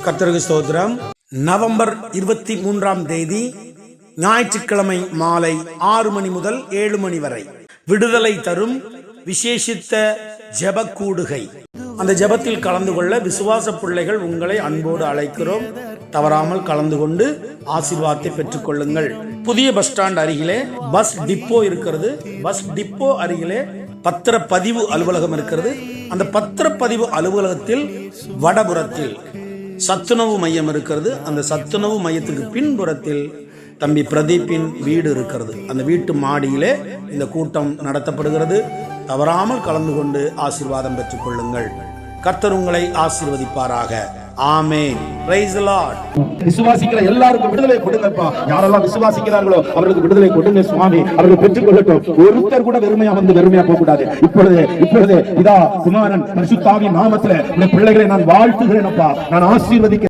கர்த்தருக்கு ஸ்தோத்திரம். நவம்பர் 23ஆம் தேதி ஞாயிற்றுக்கிழமை மாலை 6 மணி முதல் 7 மணி வரை விடுதலை தரும் விசேஷித்த ஜெப கூடுகை. அந்த ஜெபத்தில் கலந்து கொள்ள விசுவாச பிள்ளைகள் உங்களை அன்போடு அழைக்கிறோம். தவறாமல் கலந்து கொண்டு ஆசீர்வாதத்தை பெற்றுக் கொள்ளுங்கள். புதிய பஸ் ஸ்டாண்ட் அருகிலே பஸ் டிப்போ இருக்கிறது. பஸ் டிப்போ அருகிலே பத்திரப்பதிவு அலுவலகம் இருக்கிறது. அந்த பத்திரப்பதிவு அலுவலகத்தில் வடபுறத்தில் சத்துணவு மையம் இருக்கிறது. அந்த சத்துணவு மையத்துக்கு பின்புறத்தில் தம்பி பிரதீப்பின் வீடு இருக்கிறது. அந்த வீட்டு மாடியிலே இந்த கூட்டம் நடத்தப்படுகிறது. தவறாமல் கலந்து கொண்டு ஆசீர்வாதம் பெற்றுக் கொள்ளுங்கள். கர்த்தர் உங்களை ஆசீர்வதிப்பாராக. ஆமென். Praise the Lord. விசுவாசிக்கிற எல்லாருக்கும் விடுதலை கொடுங்கப்பா. யாரெல்லாம் விசுவாசிக்கிறார்களோ அவர்களுக்கு விடுதலை கொடுங்க சுவாமி. அவர்கள் பெற்றுக் கொள்ளட்டும். ஒருத்தர் கூட வெறுமையா வந்து வெறுமையா போக கூடாது. இப்பொழுது இதா குமாரன் பரிசுத்த ஆவியின் நாமத்திலே இந்த பிள்ளைகளை நான் வாழ்த்துகிறேன் அப்பா. நான் ஆசீர்வதிக்கிறேன்.